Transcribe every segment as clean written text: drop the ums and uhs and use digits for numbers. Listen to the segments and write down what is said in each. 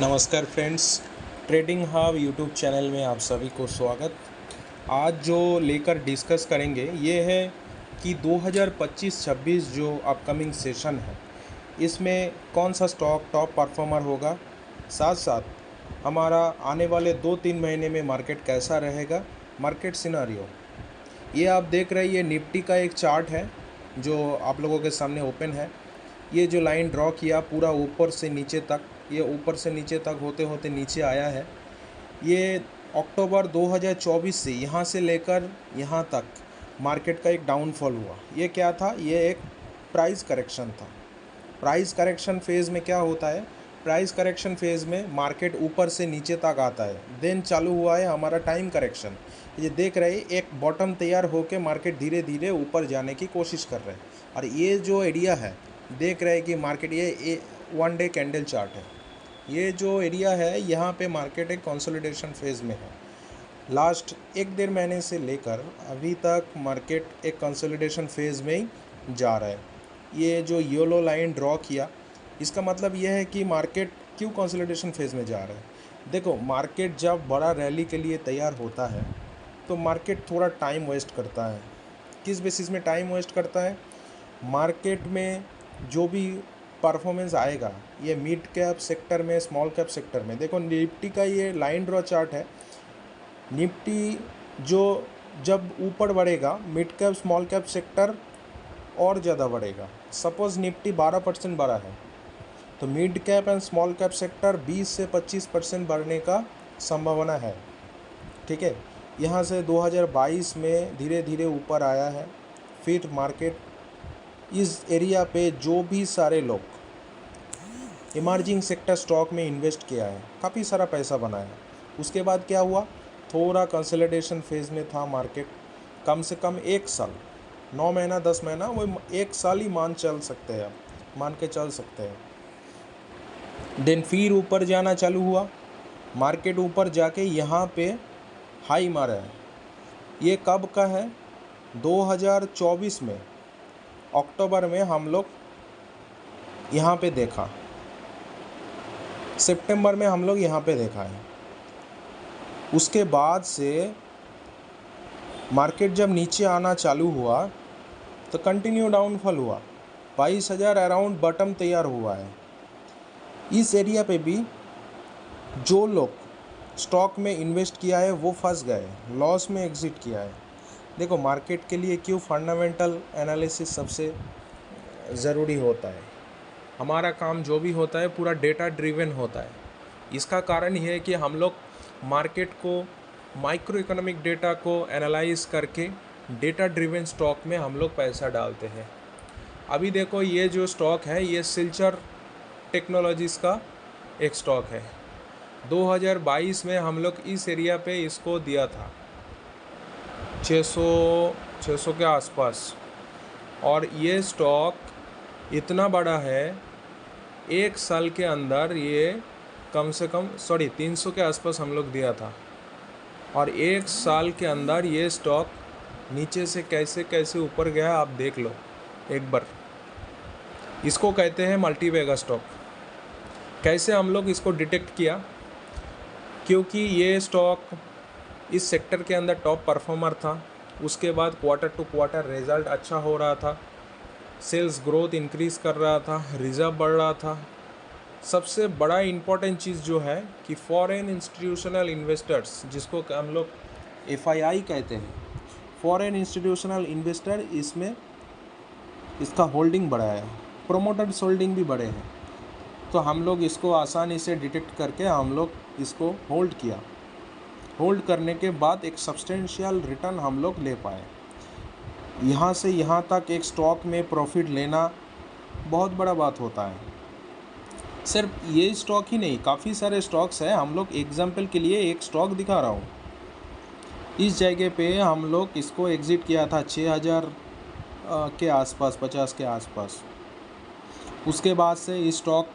नमस्कार friends, trading hub YouTube channel में आप सभी को स्वागत। आज जो लेकर डिस्कस करेंगे ये है कि 2025-26 जो अपकमिंग सेशन है इसमें कौन सा स्टॉक टॉप परफॉर्मर होगा, साथ साथ हमारा आने वाले 2-3 महीने में मार्केट कैसा रहेगा, मार्केट सिनारियो। ये आप देख रहे हैं, ये निफ्टी का एक चार्ट है जो आप लोगों के सामने ओपन है। ये जो लाइन ड्रॉ किया पूरा ऊपर से नीचे तक, ये ऊपर से नीचे तक होते होते नीचे आया है। ये अक्टूबर 2024 से यहाँ से लेकर यहाँ तक मार्केट का एक डाउनफॉल हुआ। ये क्या था? ये एक प्राइस करेक्शन था। प्राइस करेक्शन फेज़ में क्या होता है? प्राइस करेक्शन फेज़ में मार्केट ऊपर से नीचे तक आता है, देन चालू हुआ है हमारा टाइम करेक्शन। ये देख रहे हैं, एक बॉटम तैयार होकर मार्केट धीरे धीरे ऊपर जाने की कोशिश कर रहे हैं। और ये जो एरिया है देख रहे हैं कि मार्केट ये 1 डे कैंडल चार्ट है। ये जो एरिया है यहाँ पे मार्केट एक कंसोलिडेशन फेज़ में है। लास्ट 1-1.5 महीने से लेकर अभी तक मार्केट एक कंसोलिडेशन फेज़ में ही जा रहा है। ये जो येलो लाइन ड्रॉ किया इसका मतलब यह है कि मार्केट क्यों कंसोलिडेशन फेज़ में जा रहा है। देखो, मार्केट जब बड़ा रैली के लिए तैयार होता है तो मार्केट थोड़ा टाइम वेस्ट करता है। किस बेसिस में टाइम वेस्ट करता है? मार्केट में जो भी परफॉर्मेंस आएगा ये मिड कैप सेक्टर में, स्मॉल कैप सेक्टर में। देखो, निफ्टी का ये लाइन ड्रॉ चार्ट है। निफ्टी जो जब ऊपर बढ़ेगा mid cap small cap sector और ज़्यादा बढ़ेगा। सपोज़ निफ्टी 12% बढ़ा है तो mid cap and small cap sector 20 से 25% बढ़ने का संभावना है। ठीक है, यहाँ से 2022 में धीरे धीरे ऊपर आया है। फिर मार्केट इस एरिया पे जो भी सारे लोग इमर्जिंग सेक्टर स्टॉक में इन्वेस्ट किया है, काफ़ी सारा पैसा बनाया। उसके बाद क्या हुआ? थोड़ा कंसोलिडेशन फेज़ में था मार्केट। कम से कम 1 साल, 9 महीना 10 महीना, वो 1 साल ही मान के चल सकते हैं। देन फिर ऊपर जाना चालू हुआ। मार्केट ऊपर जाके यहाँ पे हाई मारा है। ये कब का है? 2024 में अक्टूबर में हम लोग यहाँ पे देखा, सितंबर में हम लोग यहाँ पे देखा है। उसके बाद से मार्केट जब नीचे आना चालू हुआ तो कंटिन्यू डाउनफॉल हुआ। 22,000 अराउंड बॉटम तैयार हुआ है। इस एरिया पे भी जो लोग स्टॉक में इन्वेस्ट किया है वो फंस गए, लॉस में एग्ज़िट किया है। देखो, मार्केट के लिए क्यों फंडामेंटल एनालिसिस सबसे ज़रूरी होता है। हमारा काम जो भी होता है पूरा डेटा ड्रिवन होता है। इसका कारण यह है कि हम लोग मार्केट को, माइक्रो इकोनॉमिक डेटा को एनालाइज करके डेटा ड्रिवन स्टॉक में हम लोग पैसा डालते हैं। अभी देखो, ये जो स्टॉक है ये सिल्चर टेक्नोलॉजीज़ का एक स्टॉक है। 2022 में हम लोग इस एरिया पे इसको दिया था 600 के आसपास, और ये स्टॉक इतना बड़ा है, 1 साल के अंदर ये कम से कम 300 के आसपास हम लोग दिया था, और 1 साल के अंदर ये स्टॉक नीचे से कैसे कैसे ऊपर गया आप देख लो एक बार। इसको कहते हैं मल्टीबैगर स्टॉक। कैसे हम लोग इसको डिटेक्ट किया? क्योंकि ये स्टॉक इस सेक्टर के अंदर टॉप परफॉर्मर था। उसके बाद क्वार्टर टू क्वार्टर रिज़ल्ट अच्छा हो रहा था, सेल्स ग्रोथ इंक्रीज़ कर रहा था, रिज़र्व बढ़ रहा था। सबसे बड़ा इम्पॉर्टेंट चीज़ जो है कि फॉरेन इंस्टीट्यूशनल इन्वेस्टर्स, जिसको हम लोग FII कहते हैं, फॉरेन इंस्टीट्यूशनल इन्वेस्टर, इसमें इसका होल्डिंग बढ़ा है, प्रोमोटर्स होल्डिंग भी बढ़े हैं। तो हम लोग इसको आसानी से डिटेक्ट करके हम लोग इसको होल्ड किया। होल्ड करने के बाद एक सब्सटेंशियल रिटर्न हम लोग ले पाए। यहाँ से यहाँ तक एक स्टॉक में प्रॉफिट लेना बहुत बड़ा बात होता है। सिर्फ ये स्टॉक ही नहीं, काफ़ी सारे स्टॉक्स हैं। हम लोग एग्जाम्पल के लिए एक स्टॉक दिखा रहा हूँ। इस जगह पे हम लोग इसको एग्ज़िट किया था 6,000 के आसपास, 50 के आसपास। उसके बाद से ये स्टॉक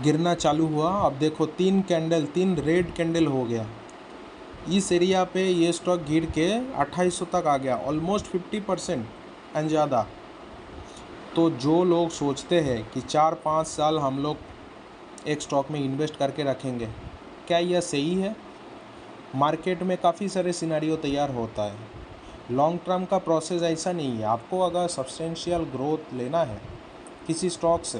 गिरना चालू हुआ। अब देखो, 3 रेड कैंडल हो गया। इस एरिया पे ये स्टॉक गिर के 2800 तक आ गया, ऑलमोस्ट 50% एंड ज़्यादा। तो जो लोग सोचते हैं कि 4-5 साल हम लोग एक स्टॉक में इन्वेस्ट करके रखेंगे। क्या यह सही है? मार्केट में काफ़ी सारे सिनेरियो तैयार होता है। लॉन्ग टर्म का प्रोसेस ऐसा नहीं है। आपको अगर सब्सटेंशियल ग्रोथ लेना है किसी स्टॉक से,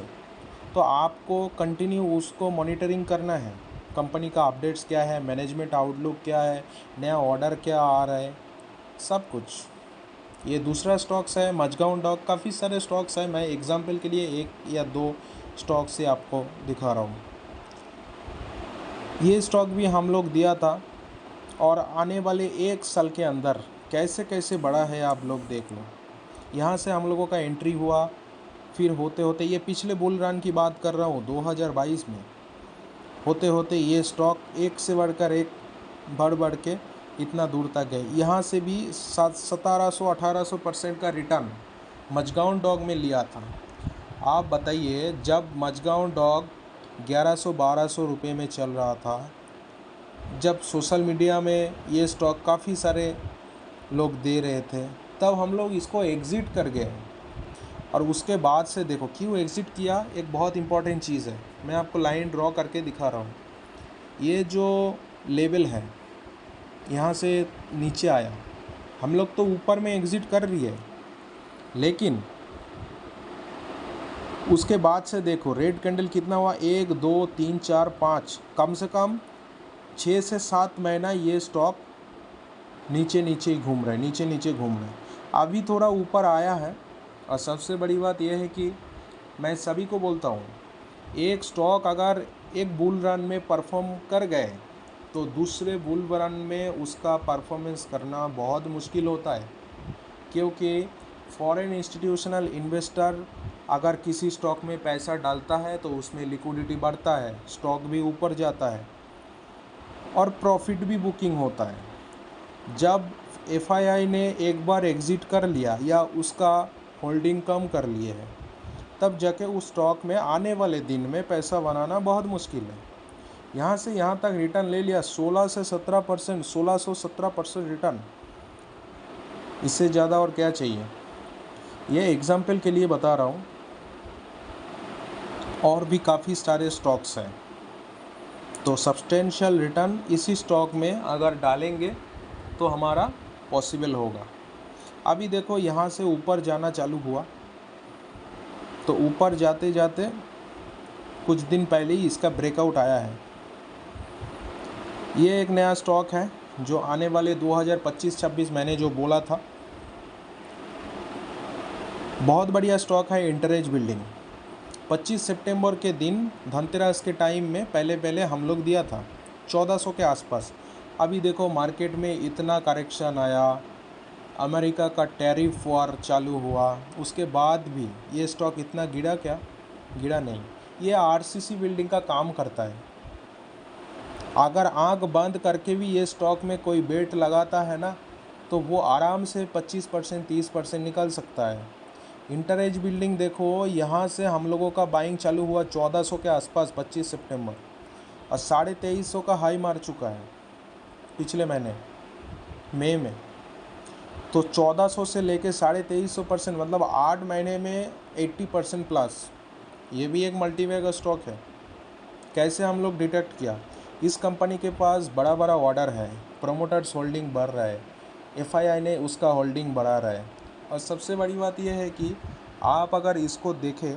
तो आपको कंटिन्यू उसको मॉनिटरिंग करना है। कंपनी का अपडेट्स क्या है, मैनेजमेंट आउटलुक क्या है, नया ऑर्डर क्या आ रहा है, सब कुछ। ये दूसरा स्टॉक्स है मझगांव डॉक। काफ़ी सारे स्टॉक्स हैं, मैं एग्जांपल के लिए 1 या 2 स्टॉक से आपको दिखा रहा हूँ। ये स्टॉक भी हम लोग दिया था और आने वाले 1 साल के अंदर कैसे कैसे बढ़ा है आप लोग देख लो। यहाँ से हम लोगों का एंट्री हुआ, फिर होते होते ये पिछले बुल रन की बात कर रहा हूँ 2022 में, होते होते ये स्टॉक एक से बढ़कर एक बढ़ के इतना दूर तक गए। यहाँ से भी 1700-1800% का रिटर्न मझगांव डॉग में लिया था। आप बताइए, जब मझगांव डॉग 1100-1200 रुपये में चल रहा था, जब सोशल मीडिया में ये स्टॉक काफ़ी सारे लोग दे रहे थे, तब हम लोग इसको एग्ज़िट कर गए। और उसके बाद से देखो क्यों एग्ज़िट किया। एक बहुत इंपॉर्टेंट चीज़ है, मैं आपको लाइन ड्रॉ करके दिखा रहा हूँ। ये जो लेवल है, यहाँ से नीचे आया, हम लोग तो ऊपर में एग्ज़िट कर रही है, लेकिन उसके बाद से देखो रेड कैंडल कितना हुआ, 1 2 3 4 5, कम से कम 6 से 7 महीना ये स्टॉक नीचे नीचे ही घूम रहे, नीचे नीचे घूम रहे। अभी थोड़ा ऊपर आया है। और सबसे बड़ी बात यह है कि मैं सभी को बोलता हूँ, एक स्टॉक अगर एक बुल रन में परफॉर्म कर गए, तो दूसरे बुल रन में उसका परफॉर्मेंस करना बहुत मुश्किल होता है। क्योंकि फॉरेन इंस्टीट्यूशनल इन्वेस्टर अगर किसी स्टॉक में पैसा डालता है तो उसमें लिक्विडिटी बढ़ता है, स्टॉक भी ऊपर जाता है और प्रॉफिट भी बुकिंग होता है। जब एफआईआई ने एक बार एग्ज़िट कर लिया या उसका होल्डिंग कम कर लिए है, तब जाके उस स्टॉक में आने वाले दिन में पैसा बनाना बहुत मुश्किल है। यहाँ से यहाँ तक रिटर्न ले लिया 16 से 17%, 1617% रिटर्न, इससे ज़्यादा और क्या चाहिए। ये एग्जाम्पल के लिए बता रहा हूँ। और भी काफ़ी सारे स्टॉक्स हैं, तो सब्सटेंशियल रिटर्न इसी स्टॉक में अगर डालेंगे तो हमारा पॉसिबल होगा। अभी देखो यहाँ से ऊपर जाना चालू हुआ, तो ऊपर जाते जाते कुछ दिन पहले ही इसका ब्रेकआउट आया है। ये एक नया स्टॉक है जो आने वाले 2025-26 मैंने जो बोला था, बहुत बढ़िया स्टॉक है। इंटरेज बिल्डिंग 25 सितंबर के दिन धनतेरस के टाइम में पहले हम लोग दिया था 1400 के आसपास। अभी देखो मार्केट में इतना करेक्शन आया, अमेरिका का टैरिफ वॉर चालू हुआ, उसके बाद भी ये स्टॉक इतना गिरा क्या? गिरा नहीं। ये आरसीसी बिल्डिंग का काम करता है। अगर आंख बंद करके भी ये स्टॉक में कोई बेट लगाता है ना, तो वो आराम से 25% 30% निकल सकता है। इंटरेज बिल्डिंग देखो, यहाँ से हम लोगों का बाइंग चालू हुआ 1400 के आसपास 25 सितंबर, और 2350 का हाई मार चुका है पिछले महीने मई में। तो 1400 से लेके 2350%, मतलब 8 महीने में 80% प्लस। ये भी एक मल्टीबैग स्टॉक है। कैसे हम लोग डिटेक्ट किया? इस कंपनी के पास बड़ा बड़ा ऑर्डर है, प्रोमोटर्स होल्डिंग बढ़ रहा है, एफआईआई ने उसका होल्डिंग बढ़ा रहा है। और सबसे बड़ी बात यह है कि आप अगर इसको देखें,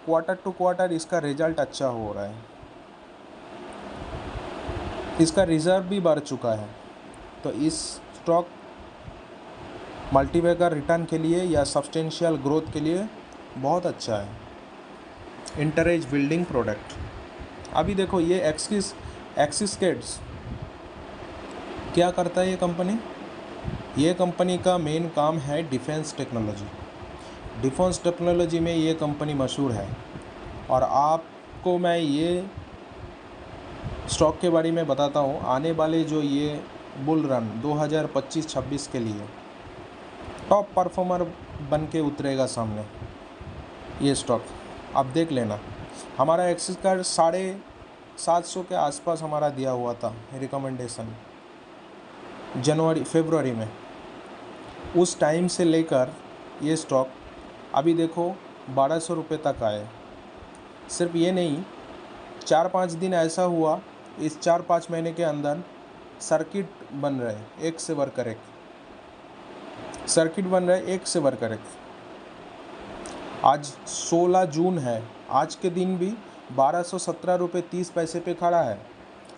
क्वार्टर टू क्वार्टर इसका रिजल्ट अच्छा हो रहा है, इसका रिजर्व भी बढ़ चुका है। तो इस स्टॉक मल्टीबैगर रिटर्न के लिए या सब्सटेंशियल ग्रोथ के लिए बहुत अच्छा है। इंटरेज बिल्डिंग प्रोडक्ट। अभी देखो ये एक्सिस किड्स क्या करता है ये कंपनी? ये कंपनी का मेन काम है डिफेंस टेक्नोलॉजी। डिफेंस टेक्नोलॉजी में ये कंपनी मशहूर है। और आपको मैं ये स्टॉक के बारे में बताता हूँ, आने वाले जो ये बुल रन 2025-26 के लिए टॉप परफॉर्मर बन के उतरेगा सामने ये स्टॉक। आप देख लेना, हमारा एक्सिस का 750 के आसपास हमारा दिया हुआ था रिकमेंडेशन फरवरी में। उस टाइम से लेकर ये स्टॉक अभी देखो 1200 रुपये तक आए। सिर्फ ये नहीं, 4-5 दिन ऐसा हुआ, इस 4-5 महीने के अंदर सर्किट बन रहे एक से बढ़कर एक, सर्किट बन रहे एक से बढ़कर एक। आज 16 जून है, आज के दिन भी 1217 रुपये 30 पैसे पे खड़ा है।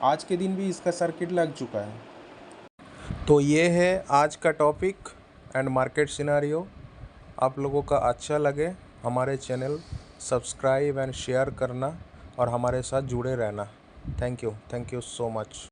आज के दिन भी इसका सर्किट लग चुका है। तो ये है आज का टॉपिक एंड मार्केट सिनेरियो। आप लोगों का अच्छा लगे हमारे चैनल सब्सक्राइब एंड शेयर करना और हमारे साथ जुड़े रहना। Thank you so much.